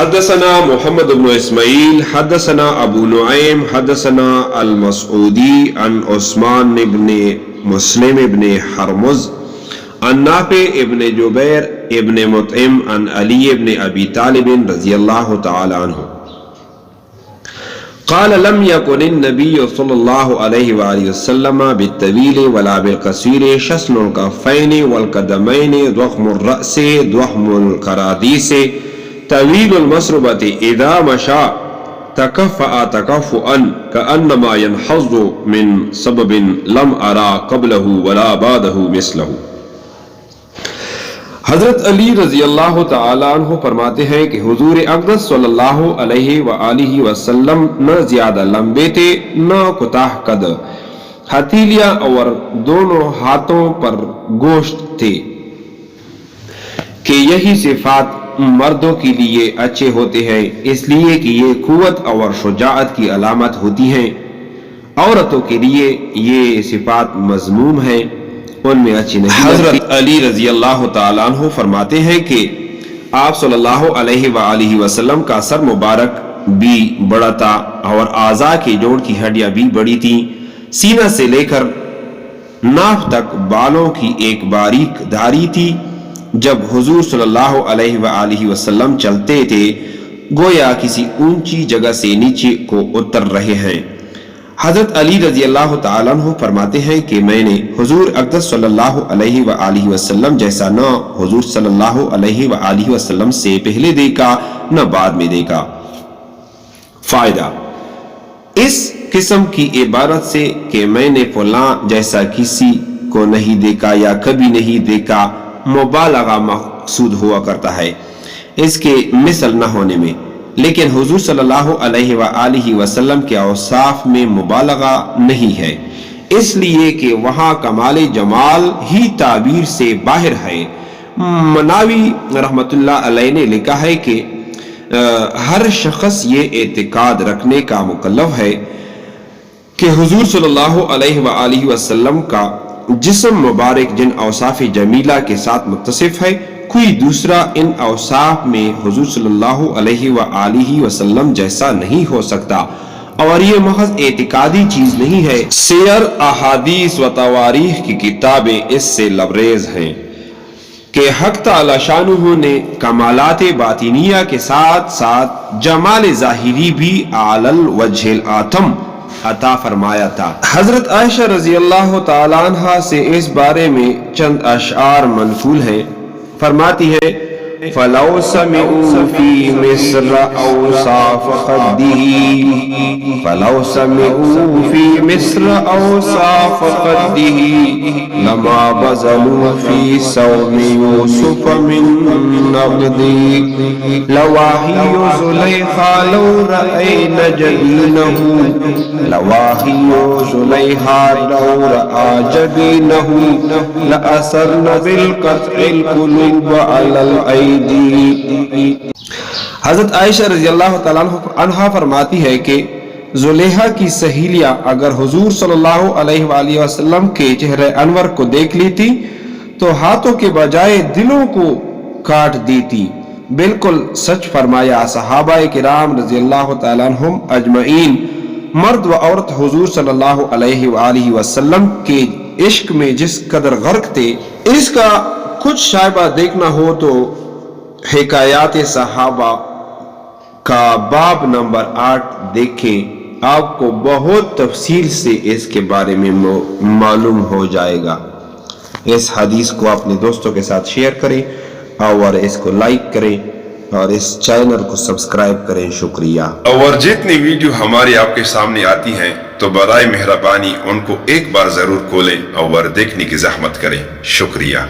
حدثنا محمد بن اسماعیل حدثنا ابو نعیم حدثنا المسعودی عن عثمان بن مسلم بن حرمز عن نافع ابن جبیر ابن مطعم عن علی ابن ابی طالب رضی اللہ تعالی عنہ قال لم يكن النبي صلى الله عليه وآله وسلم بالطويل ولا بالقصير شسن الكفين والقدمين ضخم الرأس ضخم الكراديس طويل المسربة إذا مشى تكفأ تكفؤا كأنما ينحظ من سبب لم أرى قبله ولا بعده مثله۔ حضرت علی رضی اللہ تعالیٰ عنہ فرماتے ہیں کہ حضور اقدس صلی اللہ علیہ وآلہ وسلم نہ زیادہ لمبے تھے نہ کوتاہ قد، ہتھیلیاں اور دونوں ہاتھوں پر گوشت تھے کہ یہی صفات مردوں کے لیے اچھے ہوتے ہیں اس لیے کہ یہ قوت اور شجاعت کی علامت ہوتی ہیں، عورتوں کے لیے یہ صفات مذموم ہیں، ان میں اچھی نہیں۔ حضرت علی رضی اللہ تعالیٰ عنہ فرماتے ہیں کہ آپ صلی اللہ علیہ وآلہ وسلم کا سر مبارک بھی بڑا تھا اور اعضاء کے جوڑ کی ہڈیاں بھی بڑی تھیں، سینہ سے لے کر ناف تک بالوں کی ایک باریک دھاری تھی۔ جب حضور صلی اللہ علیہ وآلہ وسلم چلتے تھے گویا کسی اونچی جگہ سے نیچے کو اتر رہے ہیں۔ حضرت علی رضی اللہ تعالیٰ عنہ فرماتے ہیں کہ میں نے حضور اقدس صلی اللہ علیہ وآلہ وسلم جیسا نہ حضور صلی اللہ علیہ وآلہ وسلم سے پہلے دیکھا نہ بعد میں دیکھا۔ فائدہ، اس قسم کی عبارت سے کہ میں نے فلاں جیسا کسی کو نہیں دیکھا یا کبھی نہیں دیکھا مبالغہ مقصود ہوا کرتا ہے اس کے مثل نہ ہونے میں، لیکن حضور صلی اللہ علیہ وآلہ وسلم کے اوصاف میں مبالغہ نہیں ہے، اس لیے کہ وہاں کمال جمال ہی تعبیر سے باہر ہے۔ مناوی رحمت اللہ علیہ نے لکھا ہے کہ ہر شخص یہ اعتقاد رکھنے کا مکلف ہے کہ حضور صلی اللہ علیہ وآلہ وسلم کا جسم مبارک جن اوصاف جمیلہ کے ساتھ متصف ہے کوئی دوسرا ان اوصاف میں حضور صلی اللہ علیہ وآلہ وسلم جیسا نہیں ہو سکتا، اور یہ محض اعتقادی چیز نہیں ہے، سیر، احادیث و تواریخ کی کتابیں اس سے لبریز ہیں کہ حق تعالی شانہ نے کمالات باطنیہ کے ساتھ ساتھ جمال ظاہری بھی اعلی الوجہ الاتم عطا فرمایا تھا۔ حضرت عائشہ رضی اللہ تعالی عنہ سے اس بارے میں چند اشعار منقول ہیں، فرماتی ہے فَلَوْ سَمِعُوا فِي مِصْرَ أَوْصَافَ خَدِّهِ فَلَوْ سَمِعُوا فِي مِصْرَ أَوْصَافَ خَدِّهِ لَمَا بَذَلُوا فِي صَوْمِ يُوسُفَ مِن نَقْدِهِ لَوَاحِيُّ زُلَيْخَا لَوْ رَأَيْنَ جَبِينَهُ لَوَاحِيُّ زُلَيْخَا لَوْ رَأَى جَبِينَهُ لَأَثَرْنَ بِالْقَطْعِ الْقُلُوبَ عَلَى الْعَيْنِ۔ حضرت عائشہ رضی اللہ تعالیٰ عنہ فرماتی ہے کہ زلیخا کی سہیلیاں اگر حضور صلی اللہ علیہ وآلہ وسلم کے چہرے انور کو دیکھ لیتی تو ہاتھوں کے بجائے دلوں کو کاٹ دیتی۔ بالکل سچ فرمایا۔ صحابہ کرام رضی اللہ تعالیٰ عنہم اجمعین مرد و عورت حضور صلی اللہ علیہ وآلہ وسلم کے عشق میں جس قدر غرق تھے، اس کا کچھ شائبہ دیکھنا ہو تو حکایات صحابہ کا باب نمبر 8 دیکھیں، آپ کو بہت تفصیل سے اس کے بارے میں معلوم ہو جائے گا۔ اس حدیث کو اپنے دوستوں کے ساتھ شیئر کریں اور اس کو لائک کریں اور اس چینل کو سبسکرائب کریں۔ شکریہ۔ اور جتنی ویڈیو ہماری آپ کے سامنے آتی ہیں تو برائے مہربانی ان کو ایک بار ضرور کھولیں اور دیکھنے کی زحمت کریں۔ شکریہ۔